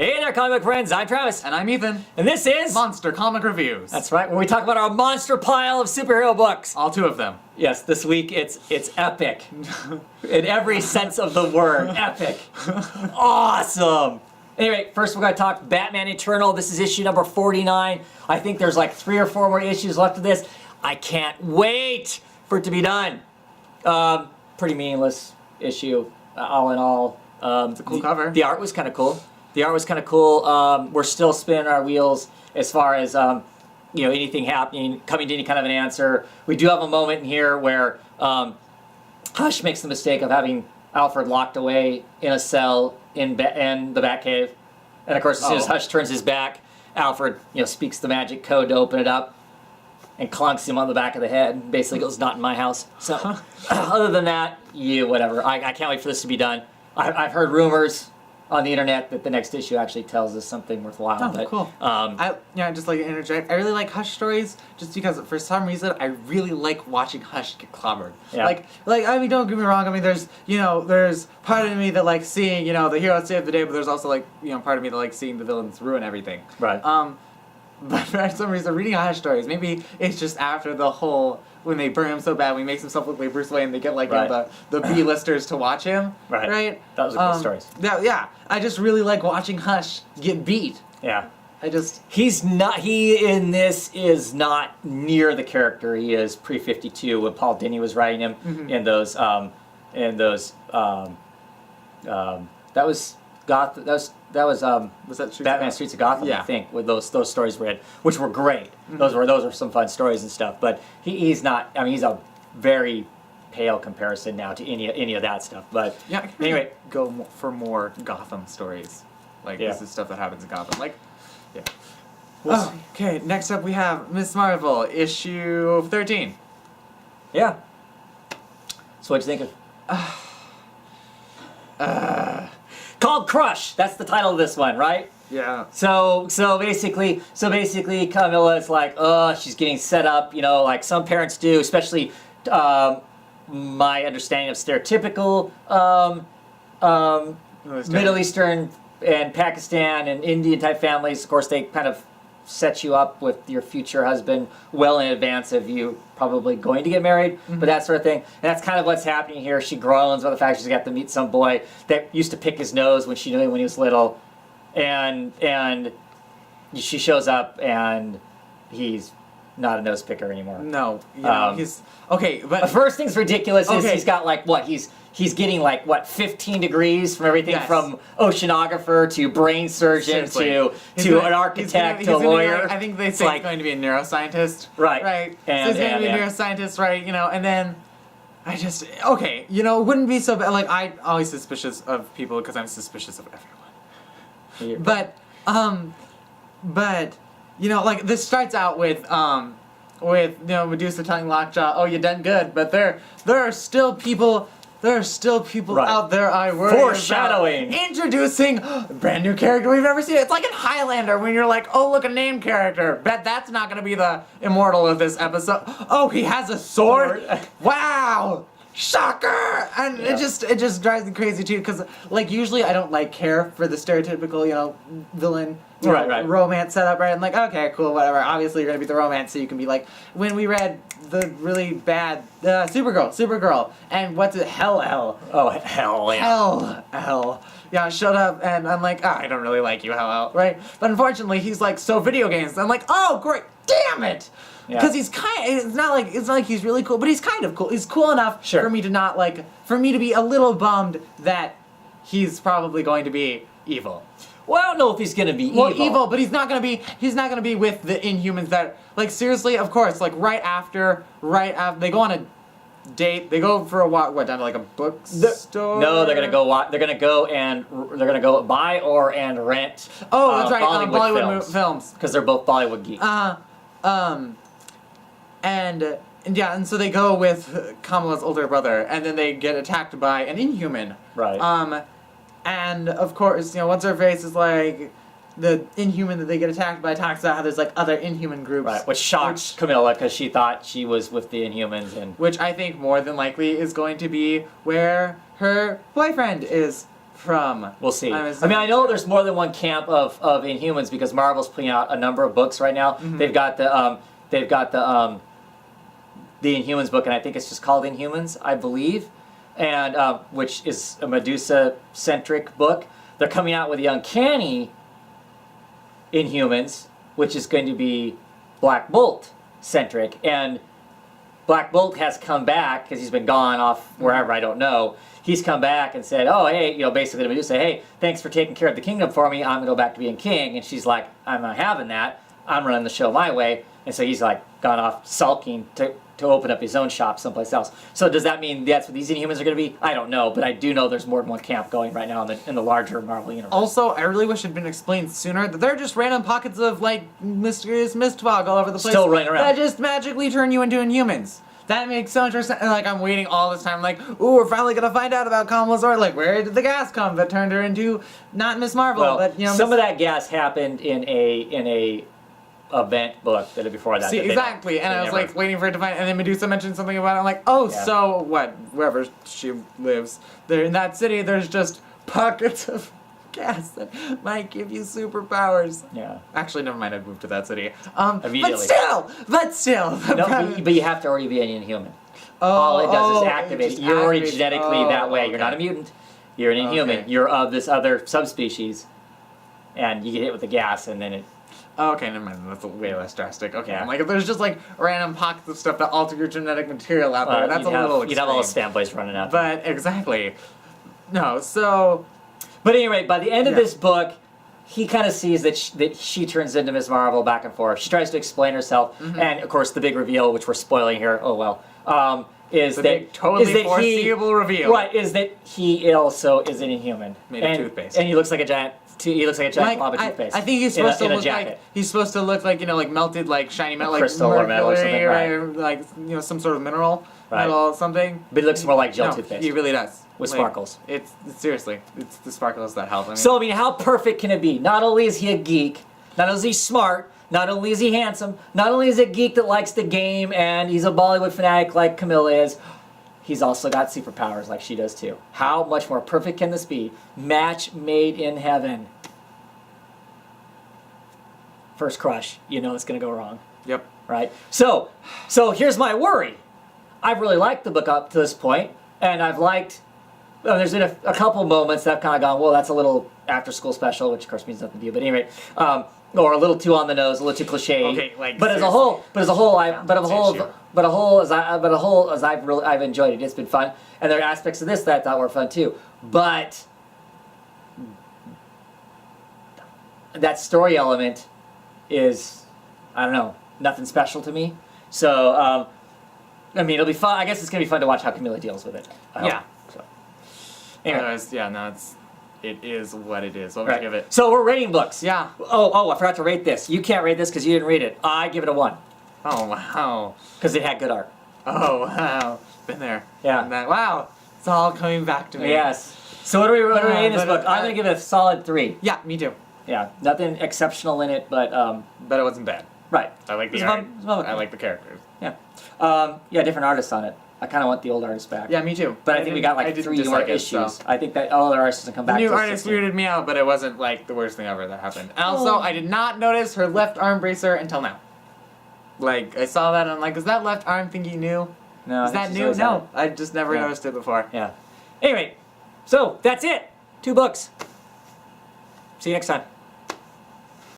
Hey there, comic book friends. I'm Travis. And I'm Ethan. And this is Monster Comic Reviews. That's right, where we talk about our monster pile of superhero books. All two of them. Yes, this week it's epic. In every sense of the word. Epic. Awesome. Anyway, first we're going to talk Batman Eternal. This is issue number 49. I think there's like 3 or 4 more issues left of this. I can't wait for it to be done. Pretty meaningless issue, all in all. It's a cool cover. The art was kind of cool. We're still spinning our wheels as far as anything happening, coming to any kind of an answer. We do have a moment in here where Hush makes the mistake of having Alfred locked away in a cell in the Batcave, and of course, as soon as Hush turns his back, Alfred speaks the magic code to open it up and clunks him on the back of the head. And basically goes, "Not in my house." So, other than that, whatever. I can't wait for this to be done. I've heard rumors on the internet that the next issue actually tells us something worthwhile. Oh, but, cool. Just like to interject. I really like Hush stories just because for some reason I really like watching Hush get clobbered. Yeah. I mean, don't get me wrong. I mean, there's part of me that likes seeing the hero save the day, but there's also part of me that likes seeing the villains ruin everything. Right. But for some reason, reading Hush stories, maybe it's just after the whole when they burn him so bad, when he makes himself look like Bruce Wayne, they get the B-listers to watch him. Right. That was a good story. Yeah. I just really like watching Hush get beat. Yeah. He in this is not near the character he is pre-52 when Paul Dini was writing him in those was that Batman Streets of Gotham, yeah. I think, with those stories read, which were great. Those were some fun stories and stuff. But he's not. I mean, he's a very pale comparison now to any of that stuff. But yeah, anyway, go for more Gotham stories. This is stuff that happens in Gotham. Okay, next up we have Ms. Marvel, issue 13. Yeah. So what'd you think of? Called Crush. That's the title of this one, right? Yeah. So basically, Camilla is like, she's getting set up, like some parents do, especially my understanding of stereotypical Middle Eastern and Pakistan and Indian type families. Of course, they kind of set you up with your future husband well in advance of you probably going to get married, but that sort of thing. And that's kind of what's happening here. She groans about the fact she's got to meet some boy that used to pick his nose when she knew him when he was little, and she shows up and he's not a nose picker anymore. No, he's okay. But the first thing's ridiculous is he's got he's getting 15 degrees from everything from oceanographer to brain surgeon to an architect to a lawyer. I think they say he's going to be a neuroscientist. Right. So he's going to be a neuroscientist, right? And then I just it wouldn't be so bad. I'm always suspicious of people because I'm suspicious of everyone. But this starts out with Medusa telling Lockjaw, "Oh, you done good," but there are still people. There are still people out there I worry Foreshadowing. about. Introducing a brand new character we've never seen. It's like in Highlander when you're like, oh, look, a named character. Bet that's not going to be the immortal of this episode. Oh, he has a sword? Wow! Shocker! And it just drives me crazy too, because usually I don't care for the stereotypical villain romance setup, right? I'm like, okay, cool, whatever. Obviously you're gonna be the romance, so you can be like, when we read the really bad Supergirl, and what's it, Hell. Oh, hell yeah. Hell. Yeah, shut up, and I'm like, I don't really like you, Hell, right? But unfortunately, he's like, so video games. I'm like, oh, great, damn it! Because he's it's not like he's really cool, but he's kind of cool. He's cool enough for me to not for me to be a little bummed that he's probably going to be evil. Well, I don't know if he's gonna be evil, but he's not gonna be with the Inhumans that, seriously, of course, right after they go on a date, they go for a walk, down to a bookstore? No, they're gonna go they're gonna go buy and rent that's right, Bollywood films. Because they're both Bollywood geeks. And so they go with Kamala's older brother, and then they get attacked by an Inhuman. Right. And of course, what's her face is the Inhuman that they get attacked by talks about how there's other Inhuman groups. Right, which shocked Camilla because she thought she was with the Inhumans, and which I think more than likely is going to be where her boyfriend is from? We'll see. I'm I mean, assuming- I know there's more than one camp of Inhumans because Marvel's putting out a number of books right now. Mhm. They've got the Inhumans book, and I think it's just called Inhumans, I believe, and which is a Medusa-centric book. They're coming out with the Uncanny Inhumans, which is going to be Black Bolt-centric, and Black Bolt has come back because he's been gone off wherever, I don't know. He's come back and said, "Oh, hey, basically to Medusa, hey, thanks for taking care of the kingdom for me. I'm gonna go back to being king." And she's like, "I'm not having that. I'm running the show my way." And so he's like gone off sulking to open up his own shop someplace else. So does that mean that's what these Inhumans are gonna be? I don't know, but I do know there's more than one camp going right now in the larger Marvel universe. Also, I really wish it had been explained sooner that they're just random pockets of like mysterious mist fog all over the place. Still running around. That just magically turn you into Inhumans. That makes so much more sense. And like I'm waiting all this time, like, ooh, we're finally gonna find out about Kamala Zor. Like, where did the gas come that turned her into not Miss Marvel, Well, but some of that gas happened in a event book that before that. See, that they- exactly. And they I was never- like waiting for it to find, and then Medusa mentioned something about it. I'm like, oh, Yeah. so what? Wherever she lives, there in that city, there's just pockets of gas that might give you superpowers. yeah. Actually, never mind. I'd move to that city. Immediately. But still. No, but you have to already be an Inhuman. All it does is activate it. just You're already activates- genetically that way. You're okay. not a mutant. You're an Inhuman. Okay. You're of this other subspecies, and you get hit with the gas, and then it. Okay, never mind. That's way less drastic. Okay, Yeah. I'm like, if there's just like random pockets of stuff that alter your genetic material out there, that's a little extreme. You'd have all those fanboys running out. But exactly. No, so But anyway, by the end of Yeah. this book, he kind of sees that she turns into Ms. Marvel back and forth. She tries to explain herself, Mm-hmm. and of course, the big reveal, which we're spoiling here. Oh well. Is The that big, totally is that foreseeable reveal. Right, is that he also is an Inhuman. Made of and, toothpaste. And he looks like a giant. He looks like a giant blob of I toothpaste. think he's in a- supposed to in a look jacket. like he's supposed to look like like melted like shiny metal, like crystal or metal or mercury, something, right. or like some sort of mineral, Right. metal something. But he looks more like gel No, toothpaste he really does. with Like, sparkles. It's seriously, it's the sparkles that help. I mean, So I mean, how perfect can it be? Not only is he a geek, not only is he smart, not only is he handsome, not only is he a geek that likes the game and he's a Bollywood fanatic like Camilla is, he's also got superpowers like she does too. How much more perfect can this be? Match made in heaven. First crush, you know it's gonna go wrong, yep. right? So here's my worry. I've really liked the book up to this point, and I've liked. There's been a couple moments that I've kind of gone, well, that's a little after-school special, which of course means nothing to you. But anyway, or a little too on the nose, a little too cliche. Okay, like, but as a seriously. whole, as I've enjoyed it. It's been fun, and there are aspects of this that I thought were fun too. But that story element is, I don't know, nothing special to me. So, I mean, it'll be fun. I guess it's gonna be fun to watch how Camilla deals with it. I hope. Yeah. So, anyway, Anyways, yeah, no, it is what it is. What would right. you give it? So we're rating books. Yeah. Oh, I forgot to rate this. You can't rate this because you didn't read it. I give it a 1 Oh wow. because it had good art. Oh wow. Been there. Yeah. Done that. Wow. It's all coming back to me. Yes. So what are we rating this but, book? I'm gonna give it a solid 3. Yeah, me too. Yeah, nothing exceptional in it, but But it wasn't bad. right. I like the It's art. fun- it's fun. I like the characters. Yeah. Yeah, different artists on it. I kind of want the old artists back. Yeah, me too. But I think we got I like didn't 3 more dislike it, issues. so. I think that all other artists can come The back. new till artist 16. weirded me out, but it wasn't like the worst thing ever that happened. Also, Oh. I did not notice her left arm bracer until now. Like, I saw that and I'm like, is that left arm thingy new? No, I Is think that she's new? always had No. I just never Yeah. noticed it before. it. Yeah. Anyway, so that's it. 2 books. See you next time.